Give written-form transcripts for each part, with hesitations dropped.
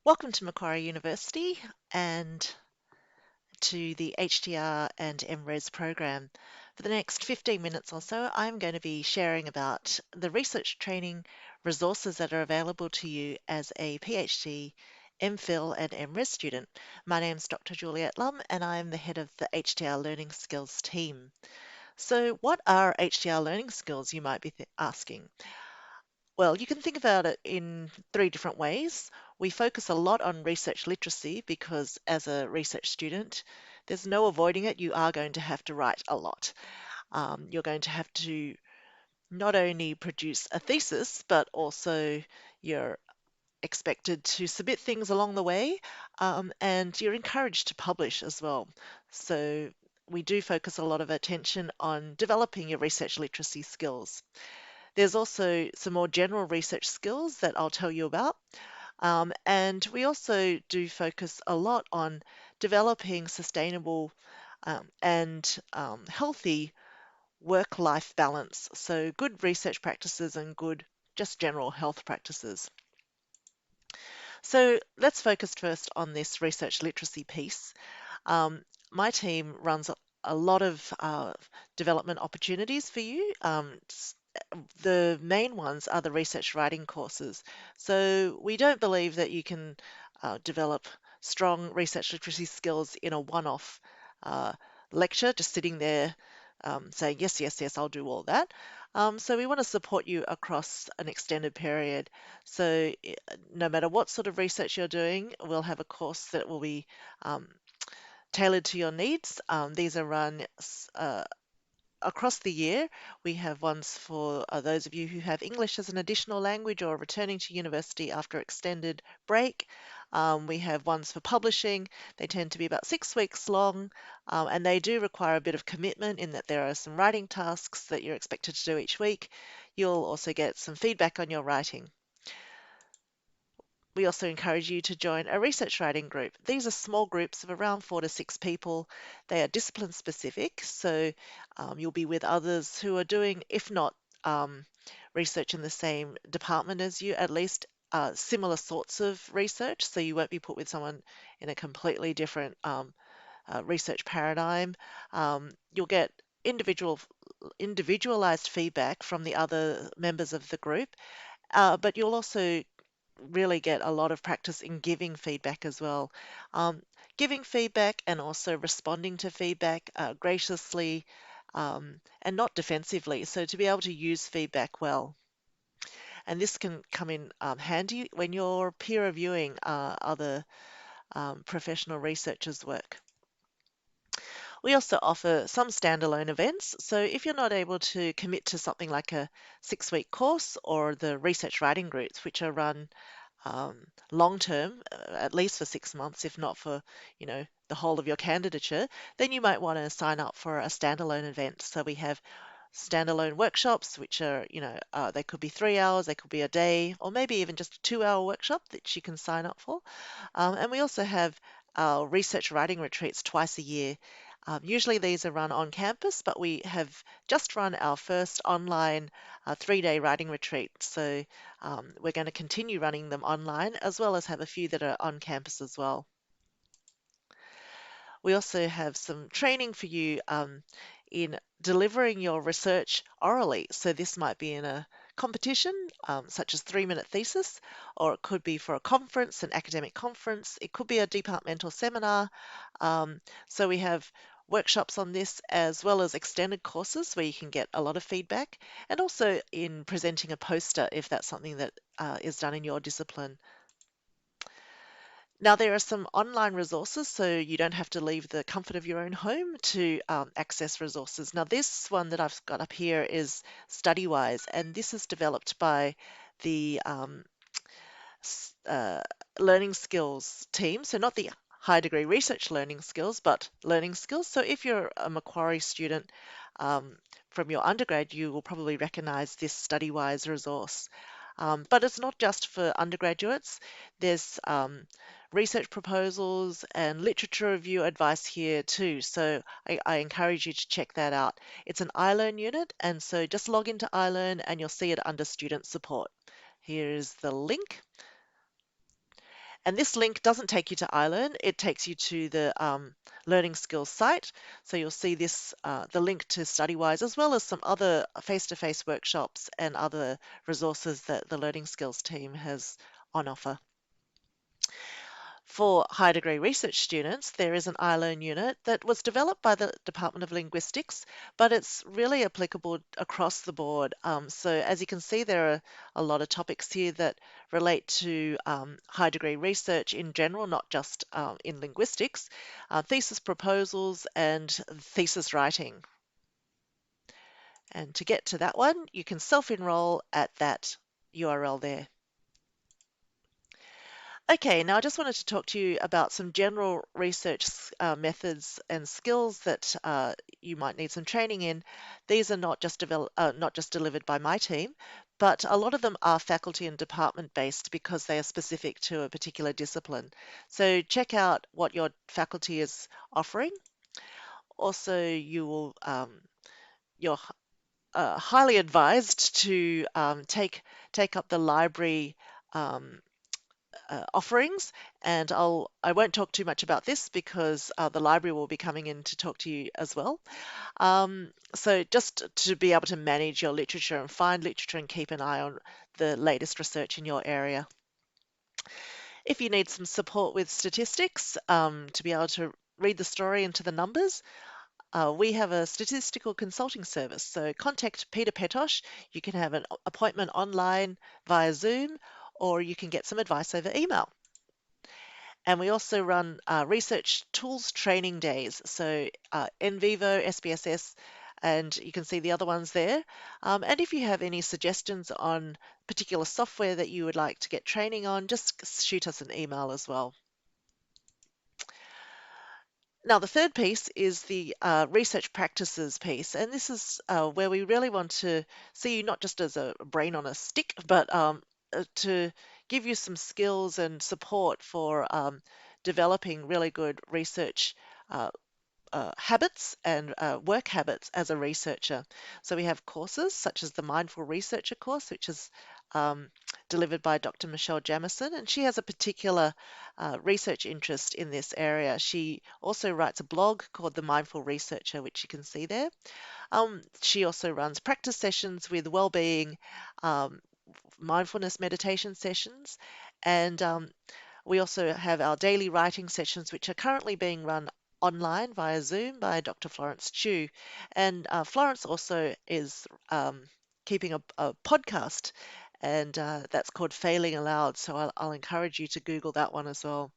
Welcome to Macquarie University and to the HDR and MRes program. For the next 15 minutes or so, I'm going to be sharing about the research training resources that are available to you as a PhD, MPhil and MRes student. My name is Dr. Juliet Lum and I'm the head of the HDR Learning Skills team. So what are HDR Learning Skills, you might be asking? Well, you can think about it in three different ways. We focus a lot on research literacy because as a research student, there's no avoiding it. You are going to have to write a lot. You're going to have to not only produce a thesis, but also you're expected to submit things along the way, and you're encouraged to publish as well. So we do focus a lot of attention on developing your research literacy skills. There's also some more general research skills that I'll tell you about. And we also do focus a lot on developing sustainable and healthy work-life balance. So good research practices and good just general health practices. So let's focus first on this research literacy piece. My team runs a lot of development opportunities for you. The main ones are the research writing courses. So we don't believe that you can develop strong research literacy skills in a one-off uh, lecture, just sitting there saying, yes, yes, yes, I'll do all that. So we want to support you across an extended period. So no matter what sort of research you're doing, we'll have a course that will be um, tailored to your needs. These are run across the year. We have ones for those of you who have English as an additional language or returning to university after extended break. We have ones for publishing. They tend to be about 6 weeks long, and they do require a bit of commitment in that there are some writing tasks that you're expected to do each week. You'll also get some feedback on your writing. We also encourage you to join a research writing group. These are small groups of around 4 to 6 people. They are discipline specific, so you'll be with others who are doing, if not research in the same department as you, at least similar sorts of research. So you won't be put with someone in a completely different research paradigm. You'll get individualized feedback from the other members of the group, but you'll also really get a lot of practice in giving feedback as well. Um, Giving feedback and also responding to feedback graciously and not defensively. So to be able to use feedback well. And this can come in handy when you're peer reviewing other professional researchers' work. We also offer some standalone events. So if you're not able to commit to something like a 6 week course or the research writing groups, which are run long term, at least for 6 months, if not for, the whole of your candidature, then you might want to sign up for a standalone event. So we have standalone workshops, which are, they could be 3 hours, they could be a day, or maybe even just a 2 hour workshop that you can sign up for. And we also have our research writing retreats twice a year. Usually these are run on campus, but we have just run our first online 3 day writing retreat. So we're going to continue running them online as well as have a few that are on campus as well. We also have some training for you in delivering your research orally. So this might be in a competition, such as 3 minute thesis, or it could be for a conference, an academic conference. It could be a departmental seminar. So we have workshops on this as well as extended courses where you can get a lot of feedback, and also in presenting a poster if that's something that is done in your discipline. Now, there are some online resources, so you don't have to leave the comfort of your own home to access resources. Now, this one that I've got up here is StudyWise, and this is developed by the Learning Skills team. So, not the high degree research learning skills, but learning skills. So, if you're a Macquarie student from your undergrad, you will probably recognize this StudyWise resource. But it's not just for undergraduates. There's research proposals and literature review advice here too. So I encourage you to check that out. It's an iLearn unit, and so just log into iLearn and you'll see it under student support. Here's the link. And this link doesn't take you to iLearn, it takes you to the Learning Skills site. So you'll see this, the link to StudyWise, as well as some other face-to-face workshops and other resources that the Learning Skills team has on offer. For high degree research students, there is an iLearn unit that was developed by the Department of Linguistics, but it's really applicable across the board. So as you can see, there are a lot of topics here that relate to high degree research in general, not just in linguistics, thesis proposals and thesis writing. And to get to that one, you can self-enroll at that URL there. Okay, now I just wanted to talk to you about some general research methods and skills that you might need some training in. These are not just delivered by my team, but a lot of them are faculty and department based because they are specific to a particular discipline. So check out what your faculty is offering. Also, you're highly advised to take up the library offerings, and I won't talk too much about this because the library will be coming in to talk to you as well. So just to be able to manage your literature and find literature and keep an eye on the latest research in your area. If you need some support with statistics, to be able to read the story into the numbers, we have a statistical consulting service. So contact Peter Petosh. You can have an appointment online via Zoom, or you can get some advice over email. And we also run research tools training days. So NVivo, SPSS, and you can see the other ones there. And if you have any suggestions on particular software that you would like to get training on, just shoot us an email as well. Now, the third piece is the research practices piece, and this is where we really want to see you not just as a brain on a stick, but to give you some skills and support for developing really good research uh, habits and work habits as a researcher. So we have courses such as the Mindful Researcher course, which is delivered by Dr. Michelle Jamison, and she has a particular research interest in this area. She also writes a blog called The Mindful Researcher, which you can see there. She also runs practice sessions with well-being, mindfulness meditation sessions, and we also have our daily writing sessions, which are currently being run online via Zoom by Dr. Florence Chu. And Florence also is keeping a podcast, and that's called Failing Aloud. So I'll encourage you to Google that one as well.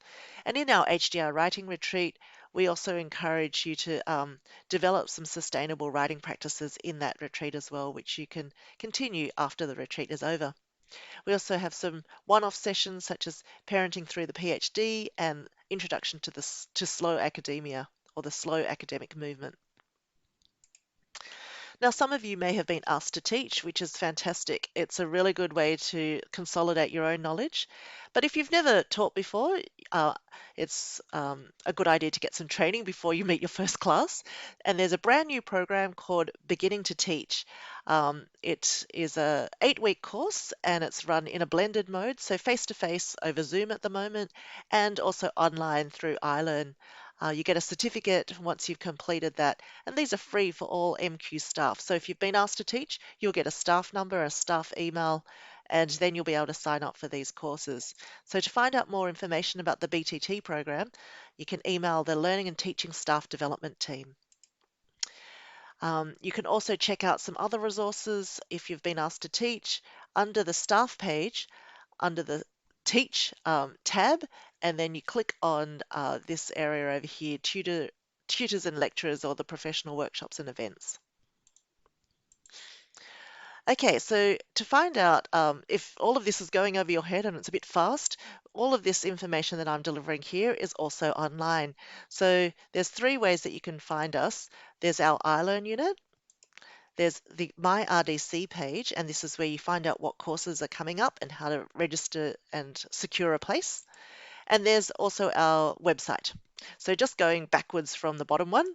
And in our HDR writing retreat, we also encourage you to develop some sustainable writing practices in that retreat as well, which you can continue after the retreat is over. We also have some one-off sessions such as parenting through the PhD and introduction to slow academia or the slow academic movement. Now, some of you may have been asked to teach, which is fantastic. It's a really good way to consolidate your own knowledge. But if you've never taught before, it's a good idea to get some training before you meet your first class. And there's a brand new program called Beginning to Teach. It is a 8-week course, and it's run in a blended mode, so face-to-face over Zoom at the moment, and also online through iLearn. You get a certificate once you've completed that, and these are free for all MQ staff. So if you've been asked to teach, you'll get a staff number, a staff email, and then you'll be able to sign up for these courses. So to find out more information about the BTT program, you can email the Learning and Teaching Staff Development team. You can also check out some other resources if you've been asked to teach under the staff page, under the Teach tab, and then you click on this area over here, tutors and lecturers, or the professional workshops and events. Okay, so to find out if all of this is going over your head and it's a bit fast, all of this information that I'm delivering here is also online. So there's 3 ways that you can find us. There's our iLearn unit, there's the My RDC page, and this is where you find out what courses are coming up and how to register and secure a place. And there's also our website. So just going backwards from the bottom one,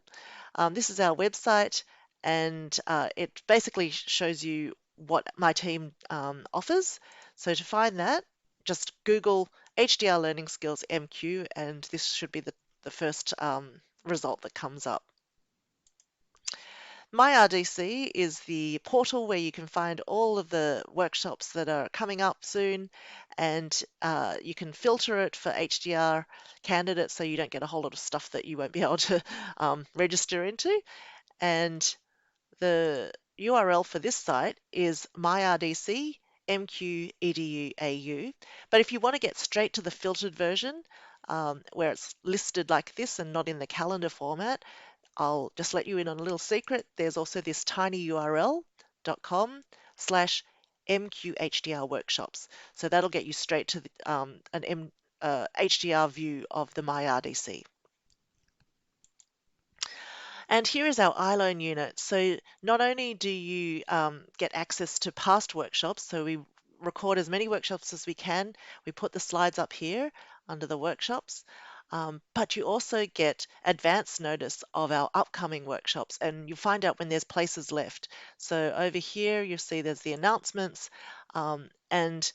this is our website, and it basically shows you what my team offers. So to find that, just Google HDR Learning Skills MQ, and this should be the first result that comes up. My RDC is the portal where you can find all of the workshops that are coming up soon, and you can filter it for HDR candidates so you don't get a whole lot of stuff that you won't be able to register into. And the URL for this site is myrdc mq.edu.au. But if you want to get straight to the filtered version, where it's listed like this and not in the calendar format, I'll just let you in on a little secret. There's also this tiny URL.com/MQHDR workshops. So that'll get you straight to an HDR view of the MyRDC. And here is our iLearn unit. So not only do you get access to past workshops, so we record as many workshops as we can. We put the slides up here under the workshops, but you also get advance notice of our upcoming workshops, and you find out when there's places left. So over here, you'll see there's the announcements, and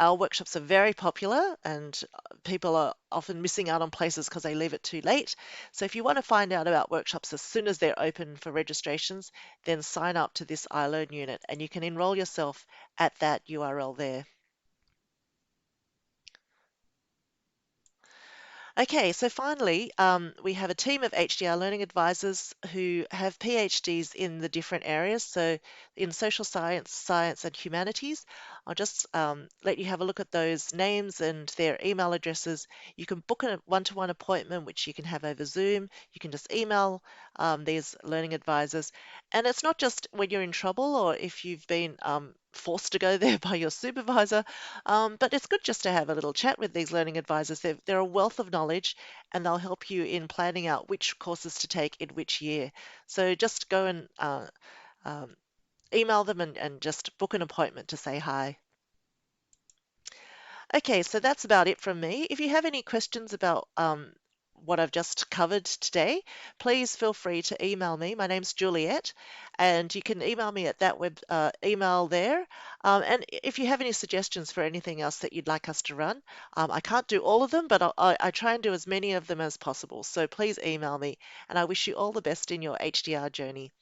our workshops are very popular, and people are often missing out on places because they leave it too late. So if you want to find out about workshops as soon as they're open for registrations, then sign up to this iLearn unit and you can enroll yourself at that URL there. Okay, so finally, we have a team of HDR learning advisors who have PhDs in the different areas. So in social science, science, and humanities. I'll just let you have a look at those names and their email addresses. You can book a one-to-one appointment, which you can have over Zoom. You can just email these learning advisors. And it's not just when you're in trouble or if you've been forced to go there by your supervisor. But it's good just to have a little chat with these learning advisors. They're a wealth of knowledge and they'll help you in planning out which courses to take in which year. So just go and um, email them and just book an appointment to say hi. Okay, so that's about it from me. If you have any questions about what I've just covered today, please feel free to email me. My name's Juliet, and you can email me at that web email there. And if you have any suggestions for anything else that you'd like us to run, I can't do all of them, but I try and do as many of them as possible. So please email me, and I wish you all the best in your HDR journey.